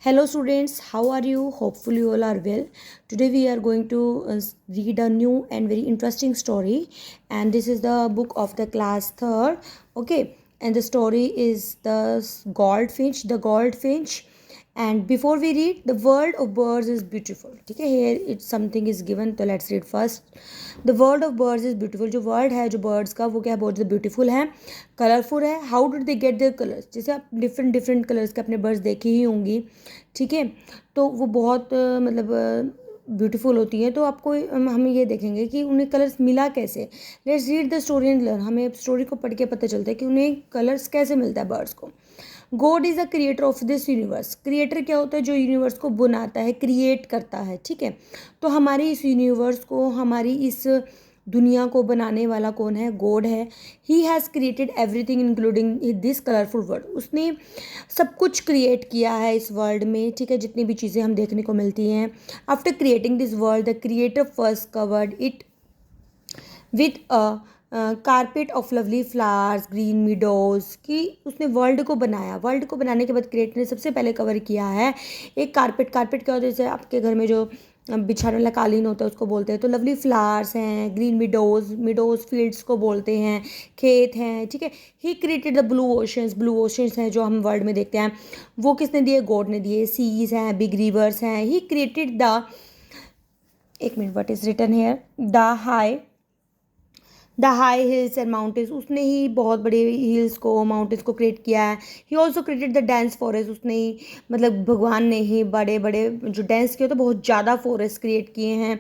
Hello students, how are you? Hopefully you all are well. Today we are going to read a new and very interesting story, and this is the book of the class 3rd. Okay, and the story is Goldfinch, the Goldfinch. And before we read, the world of birds is beautiful. Okay, here it's something is given, so let's read first. The world of birds is beautiful. जो word है जो birds का वो क्या है, बहुत ज़्यादा beautiful है, कलरफुल है. How did they get their colours? जैसे आप डिफरेंट डिफरेंट कलर्स के अपने बर्ड्स देखी ही होंगी, ठीक है. तो वो बहुत मतलब ब्यूटीफुल होती हैं. तो आपको हम ये देखेंगे कि उन्हें कलर्स मिला कैसे. Let's read the story and learn. हमें स्टोरी को पढ़ के पता चलता है कि उन्हें कलर्स कैसे मिलता है बर्ड्स को. God is the creator of this universe. Creator क्या होता है? जो यूनिवर्स को बनाता है, क्रिएट करता है, ठीक है. तो हमारे इस यूनिवर्स को, हमारी इस दुनिया को बनाने वाला कौन है? गॉड है. He has created everything including this colourful world. उसने सब कुछ क्रिएट किया है इस वर्ल्ड में, ठीक है. जितनी भी चीज़ें हम देखने को मिलती हैं. After creating this world the creator first covered it with a carpet of lovely flowers green meadows. कि उसने वर्ल्ड को बनाया. वर्ल्ड को बनाने के बाद क्रिएटर ने सबसे पहले कवर किया है एक कारपेट. कारपेट क्या होता है? जैसे आपके घर में जो बिछाने वाला कालीन होता है उसको बोलते हैं. तो लवली फ्लावर्स हैं, ग्रीन मीडोज, मीडोज फील्ड्स को बोलते हैं, खेत हैं, ठीक है. ही created the blue oceans. Blue oceans हैं जो हम वर्ल्ड में देखते हैं, वो किसने दिए? गॉड ने दिए. सीज हैं, बिग रिवर्स हैं. ही क्रिएटेड द, एक minute, what is written here, the high hills and mountains. उसने ही बहुत बड़े हिल्स को, माउंटेन्स को क्रिएट किया है. He also created the dense forest. उसने ही, मतलब भगवान ने ही बड़े बड़े जो डेंस किए तो बहुत ज़्यादा फॉरेस्ट क्रिएट किए हैं,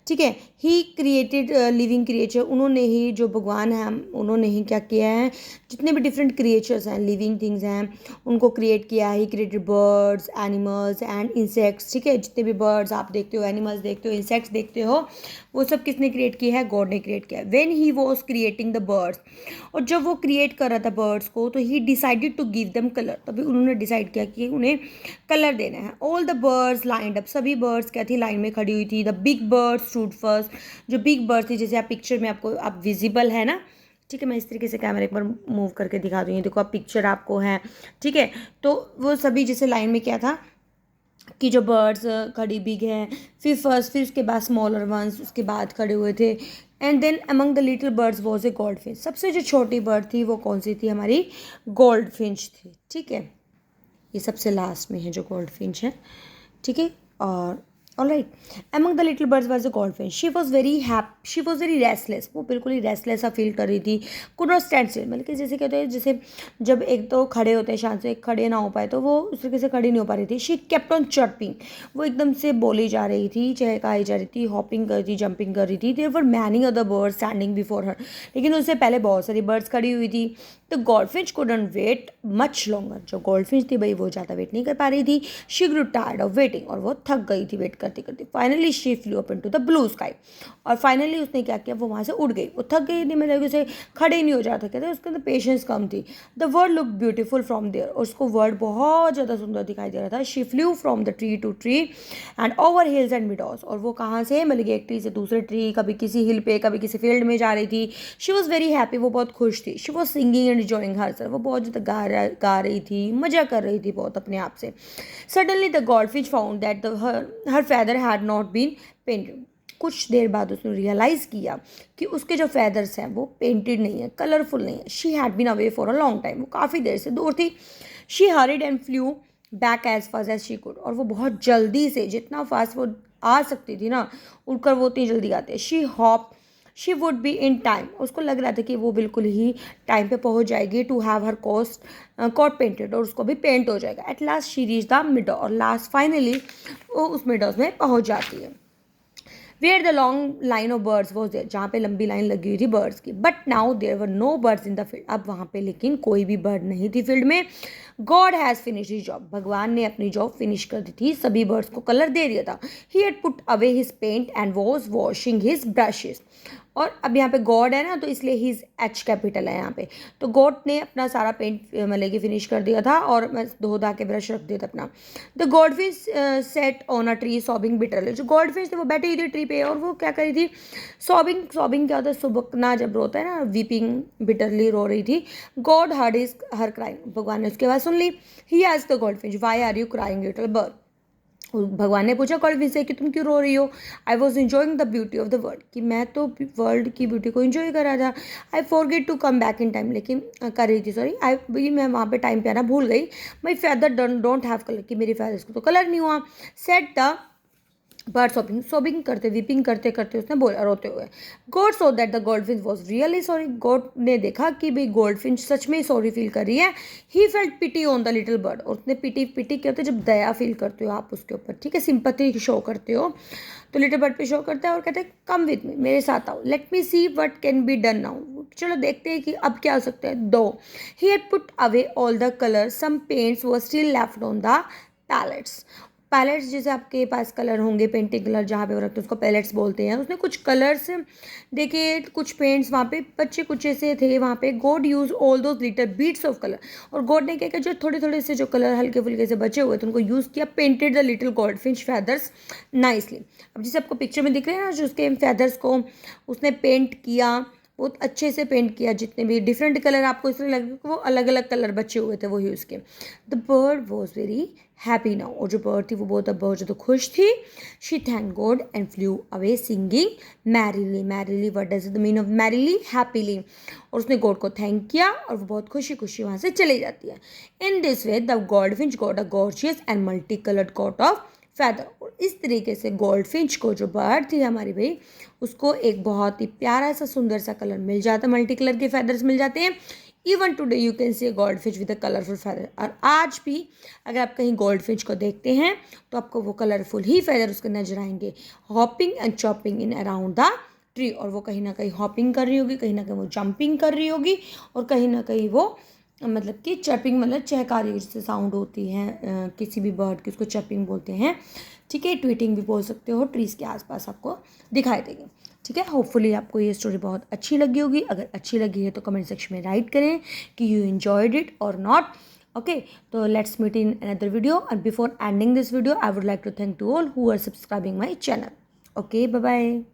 ठीक है. He created living creature. उन्होंने ही, जो भगवान हैं, उन्होंने ही क्या किया है? जितने भी डिफरेंट क्रिएचर्स हैं, लिविंग थिंग्स हैं, उनको क्रिएट किया है. He created birds, animals and insects, ठीक है. जितने भी बर्ड्स आप देखते हो, एनिमल्स देखते हो, इंसेक्ट्स देखते हो, वो सब किसने क्रिएट किया है? गॉड ने क्रिएट किया है. When he was creating the birds, और जब वो क्रिएट कर रहा था बर्ड्स को, तो he decided to give them colour. तभी उन्होंने डिसाइड किया कि उन्हें कलर देना है. All the birds lined up. सभी बर्ड्स क्या थी? लाइन में खड़ी हुई थी. The big birds stood first. जो बिग बर्ड्स थी, जैसे आप पिक्चर में आपको, आप विजिबल है ना, ठीक है. मैं इस तरीके से कैमरा एक बार मूव करके दिखा दूँगी. देखो आप पिक्चर आपको है, ठीक है. तो वो सभी जैसे लाइन में क्या था कि जो बर्ड्स खड़ी बिग है, फिर फर्स्ट, फिर उसके बाद स्मॉलर वंस, उसके बाद खड़े हुए थे. And then among the little birds was a goldfinch. सबसे जो छोटी बर्ड थी वो कौन सी थी? हमारी गोल्ड फिंच थी, ठीक है. ये सबसे लास्ट में है जो गोल्ड फिंच है, ठीक है. और alright, among the little birds was a goldfish. She was very happy, she was very restless. वो बिल्कुल ही रेस्टलेस सा फील कर रही थी. Could not stand still. मतलब कि जैसे कहते हैं, जैसे जब एक तो खड़े होते हैं शांत से, एक खड़े ना हो पाए, तो वो उस तरीके से खड़ी नहीं हो पा रही थी. She kept on chirping. वो एकदम से बोली जा रही थी, चहकाई जा रही थी, हॉपिंग कर रही थी, जंपिंग कर रही थी. There were many other birds standing before her. लेकिन उससे पहले बहुत सारी बर्ड्स खड़ी हुई थी. तो goldfish couldn't wait much longer. जो गोल्डफिश थी भाई, वो ज़्यादा वेट नहीं कर पा रही थी. She Guru tired of waiting. और वो थक गई थी वेट करते करते. Finally she flu up into the blue sky. और फाइनली उसने क्या किया? वो वहाँ से उड़ गई. वो थक गई थी, मतलब उसे खड़े नहीं हो जाता. कहते उसके अंदर पेशेंस कम थी. The world look beautiful from there. और उसको वर्ल्ड बहुत ज़्यादा सुंदर दिखाई दे रहा था. She flew from the tree to tree and over hills and meadows. और वो कहाँ से, मतलब एक ट्री से दूसरे ट्री, कभी किसी हिल पे, कभी किसी फील्ड में जा रही थी. She was very happy. वो बहुत खुश थी. She was singing and enjoying her self. वो बहुत ज़्यादा गा रही थी, मजा कर रही थी बहुत अपने आप से. Suddenly the goldfish found that her feather had not been painted. कुछ देर बाद उसने रियलाइज़ किया कि उसके जो फेदर्स हैं वो पेंटेड नहीं है, कलरफुल नहीं है. She had been away for a long time. वो काफ़ी देर से दूर थी. She hurried and flew back as fast as she could. और वो बहुत जल्दी से, जितना फास्ट वो आ सकती थी ना, उड़कर वो उतनी जल्दी आते. She would be in time. उसको लग रहा था कि वो बिल्कुल ही टाइम पे पहुंच जाएगी to have her cot painted. और उसको भी पेंट हो जाएगा. At last she reach the meadow. और लास्ट फाइनली वो उस मिडोज में पहुंच जाती है. Where the long line of birds was there. जहाँ पे लंबी लाइन लगी हुई थी बर्ड्स की. But now there were no birds in the field. अब वहाँ पे लेकिन कोई भी बर्ड नहीं थी फील्ड में. God has finish his job. भगवान ने अपनी जॉब फिनिश कर दी थी. सभी बर्ड्स को कलर दे दिया था. He had put away his paint and was washing his brushes. और अब यहाँ पे गॉड है ना, तो इसलिए ही इज एच कैपिटल है यहाँ पे। तो गॉड ने अपना सारा पेंट मतलब कि फिनिश कर दिया था और मैं धो धा के ब्रश रख दिया था अपना। The God fish set on a tree sobbing bitterly. जो गॉड फिश थी वो बैठी हुई थी ट्री पे और वो क्या कर रही थी, सॉबिंग। सॉबिंग क्या होता है, सुबकना जब रोता है ना, वीपिंग बिटरली रो रही थी। God heard is her crying. भगवान ने उसकी आवाज़ सुन ली। He asked the God fish why are you crying little bird. भगवान ने पूछा गॉड फिश से कि तुम क्यों रो रही हो। I was enjoying the beauty of the world, कि मैं तो वर्ल्ड की ब्यूटी को इंजॉय कर रहा था। I forget to come back in time, लेकिन कर रही थी सॉरी आई मैं वहाँ पे टाइम पे आना भूल गई। माई फेदर डोंट हैव कलर, कि मेरे फेदर्स को तो कलर नहीं हुआ। Set the bird sobbing. Sobbing करते वीपिंग करते करते उसने बोला रोते हुए। God so that the gold Finch was really sorry. God ने देखा कि भाई गोल्ड फिंच सच में सॉरी फील कर रही है। He felt pity on the little bird. और उसने पिटी पिटी क्या होता है, जब दया फील करते हो आप उसके ऊपर, ठीक है, सिंपैथी शो करते हो, तो लिटिल बर्ड पे शो करता है और कहते हैं कम विथ मी, मेरे साथ आओ, let me see what can be done now, चलो देखते हैं कि अब क्या हो सकता है। Though he had put away all the colours, some paints were still left on the palettes. Palettes जैसे आपके पास कलर होंगे, पेंटिंग कलर जहाँ पे वो रखते हैं उसको पैलेट्स बोलते हैं। उसने कुछ कलर्स देखिए, कुछ पेंट्स वहाँ पे बच्चे कुछ ऐसे थे वहाँ पे। God use all those little bits of colour. और गॉड ने क्या किया, जो थोड़े थोड़े से जो कलर हल्के फुल्के से बचे हुए थे उनको यूज़ किया। Painted the little gold Finch feathers nicely. अब जैसे आपको पिक्चर में दिख रहे हैं ना, जो उसके फेदर्स को उसने पेंट किया, बहुत अच्छे से पेंट किया। जितने भी डिफरेंट कलर आपको इसलिए लगे कि वो अलग अलग कलर बचे हुए थे वो यूज़ किए। The bird was very happy now. और जो बर्ड थी वो बहुत बर्ड जो तो खुश थी। She thank God and flu away singing merrily. Merrily, what does the mean of merrily, happily. और उसने गॉड को थैंक किया और वो बहुत खुशी खुशी वहाँ से चली जाती है। In this way the goldfinch got a gorgeous and multi coloured coat of feather. और इस तरीके से गोल्ड फिंच को, जो बर्ड थी हमारी भाई, उसको एक बहुत ही प्यारा सा सुंदर सा कलर मिल जाता है, मल्टी कलर के फैदर्स मिल जाते हैं। Even today you can see gold fish with a colourful feather. और आज भी अगर आप कहीं गोल्ड फिश को देखते हैं तो आपको वो कलरफुल ही फैदर उसके नजर आएंगे, hopping and chopping in around the tree. और वो कहीं ना कहीं हॉपिंग कर रही होगी, कहीं ना कहीं वो जंपिंग कर रही होगी, और कहीं ना कहीं वो मतलब कि चर्पिंग, मतलब चहकारी जिससे साउंड होती है किसी भी बर्ड की, उसको चर्पिंग बोलते हैं, ठीक है। ट्वीटिंग भी बोल सकते हो। ट्रीज़ के आसपास आपको दिखाई देगी, ठीक है। होपफुली आपको ये स्टोरी बहुत अच्छी लगी होगी। अगर अच्छी लगी है तो कमेंट सेक्शन में राइट करें कि यू एंजॉयड इट और नॉट। ओके, तो let's meet in another video. And before ending this video I would like to thank to all who are subscribing my channel. Okay, bye bye.